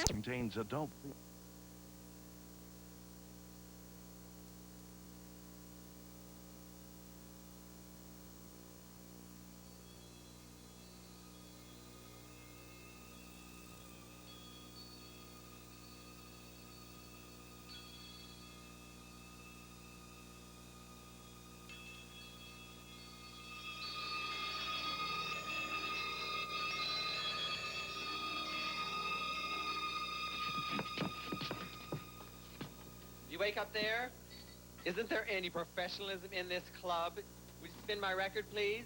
contains adult. You wake up there? Isn't there any professionalism in this club? Would you spin my record, please?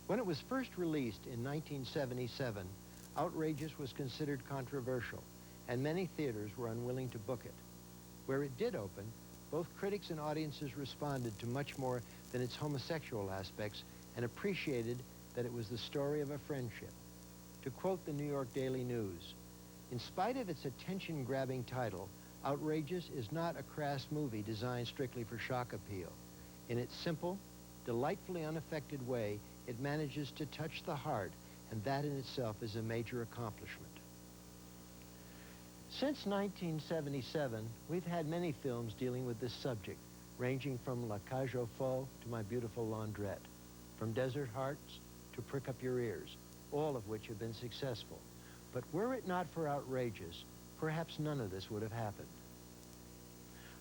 When it was first released in 1977, Outrageous was considered controversial, and many theaters were unwilling to book it. Where it did open, both critics and audiences responded to much more than its homosexual aspects and appreciated that it was the story of a friendship. To quote the New York Daily News, in spite of its attention-grabbing title, Outrageous is not a crass movie designed strictly for shock appeal. In its simple, delightfully unaffected way, it manages to touch the heart, and that in itself is a major accomplishment. Since 1977, we've had many films dealing with this subject, ranging from La Cage aux Folles to My Beautiful Laundrette, from Desert Hearts to Prick Up Your Ears, all of which have been successful. But were it not for Outrageous, perhaps none of this would have happened.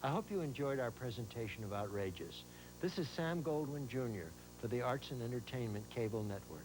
I hope you enjoyed our presentation of Outrageous. This is Sam Goldwyn Jr. for the Arts and Entertainment Cable Network.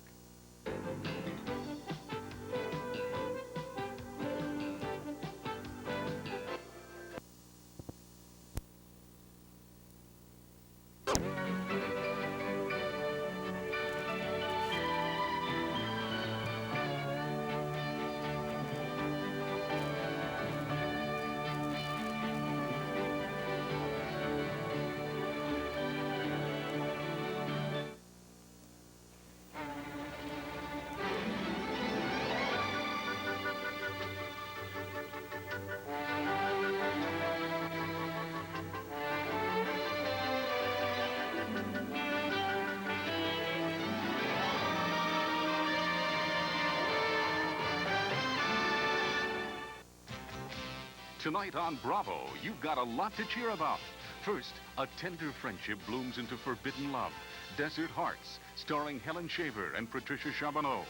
Tonight on Bravo, you've got a lot to cheer about. First, a tender friendship blooms into forbidden love. Desert Hearts, starring Helen Shaver and Patricia Charbonneau.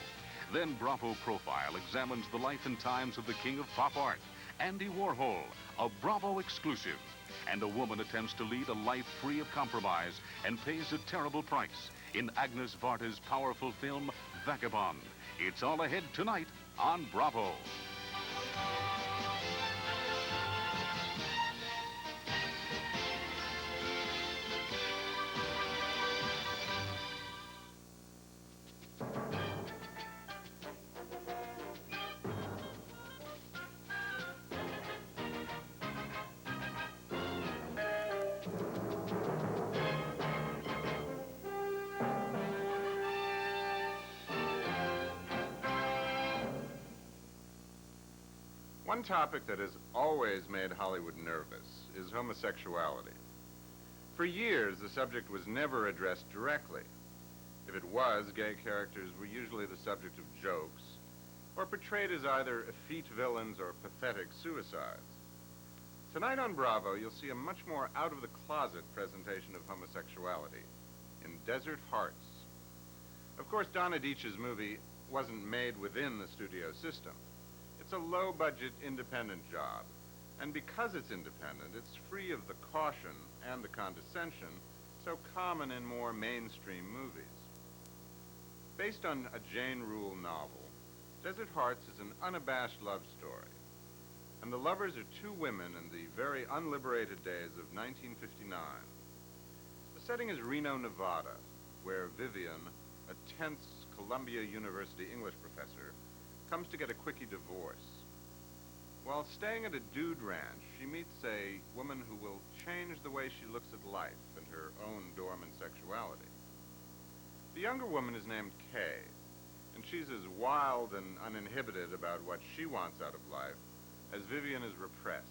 Then Bravo Profile examines the life and times of the king of pop art, Andy Warhol, a Bravo exclusive. And a woman attempts to lead a life free of compromise and pays a terrible price in Agnes Varda's powerful film, Vagabond. It's all ahead tonight on Bravo. One topic that has always made Hollywood nervous is homosexuality. For years, the subject was never addressed directly. If it was, gay characters were usually the subject of jokes, or portrayed as either effete villains or pathetic suicides. Tonight on Bravo, you'll see a much more out-of-the-closet presentation of homosexuality in Desert Hearts. Of course, Donna Deitch's movie wasn't made within the studio system. It's a low-budget, independent job. And because it's independent, it's free of the caution and the condescension so common in more mainstream movies. Based on a Jane Rule novel, Desert Hearts is an unabashed love story. And the lovers are two women in the very unliberated days of 1959. The setting is Reno, Nevada, where Vivian, a tense Columbia University English professor, comes to get a quickie divorce. While staying at a dude ranch, she meets a woman who will change the way she looks at life and her own dormant sexuality. The younger woman is named Kay, and she's as wild and uninhibited about what she wants out of life as Vivian is repressed.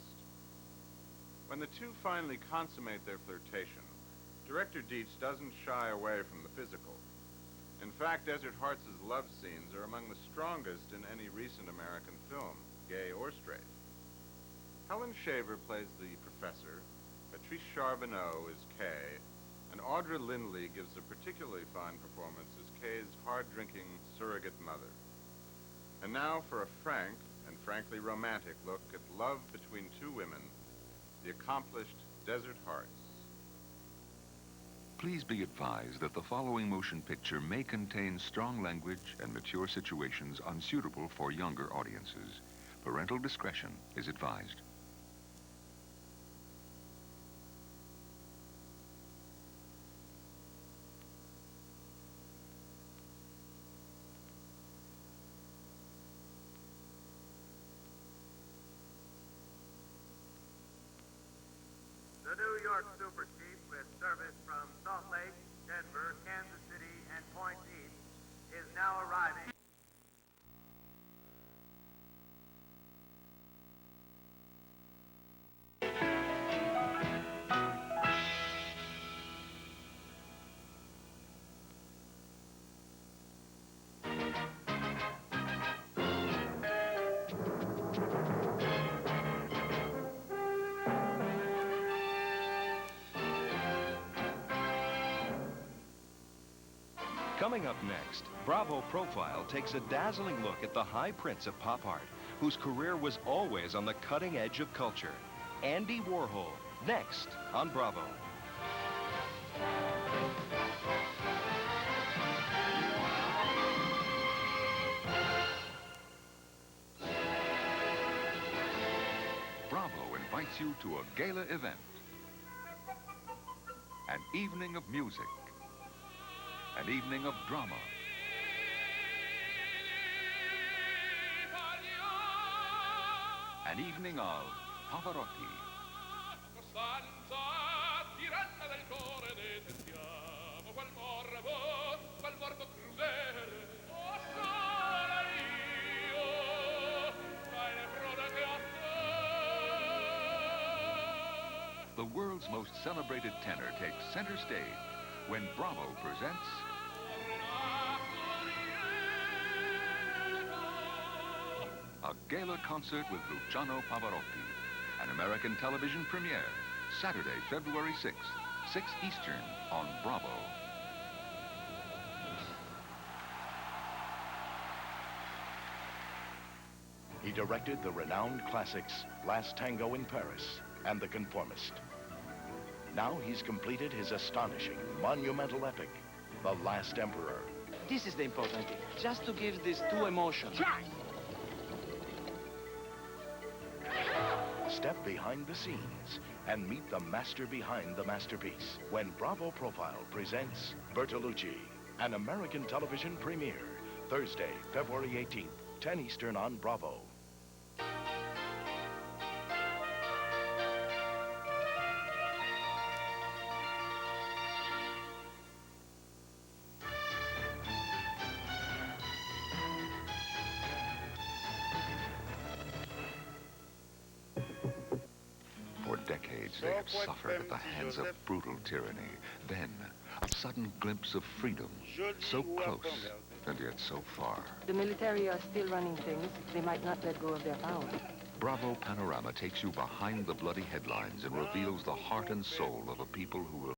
When the two finally consummate their flirtation, Director Dietz doesn't shy away from the physical. In fact, Desert Hearts' love scenes are among the strongest in any recent American film, gay or straight. Helen Shaver plays the professor, Patrice Charbonneau is Kay, and Audra Lindley gives a particularly fine performance as Kay's hard-drinking surrogate mother. And now for a frank and frankly romantic look at love between two women, the accomplished Desert Hearts. Please be advised that the following motion picture may contain strong language and mature situations unsuitable for younger audiences. Parental discretion is advised. The New York Super Chief, with service from Salt Lake, Denver, Kansas City, and Point East, is now arriving. Coming up next, Bravo Profile takes a dazzling look at the high prince of pop art, whose career was always on the cutting edge of culture. Andy Warhol, next on Bravo. Bravo invites you to a gala event. An evening of music. An evening of drama. An evening of Pavarotti. The world's most celebrated tenor takes center stage when Bravo presents a gala concert with Luciano Pavarotti, an American television premiere, Saturday, February 6th, 6 Eastern on Bravo. He directed the renowned classics Last Tango in Paris and The Conformist. Now he's completed his astonishing, monumental epic, The Last Emperor. This is the important thing, just to give these two emotions. Step behind the scenes and meet the master behind the masterpiece when Bravo Profile presents Bertolucci, an American television premiere, Thursday, February 18th, 10 Eastern on Bravo. For decades, they have suffered at the hands of brutal tyranny. Then, a sudden glimpse of freedom, so close, and yet so far. The military are still running things. They might not let go of their power. Bravo Panorama takes you behind the bloody headlines and reveals the heart and soul of a people who will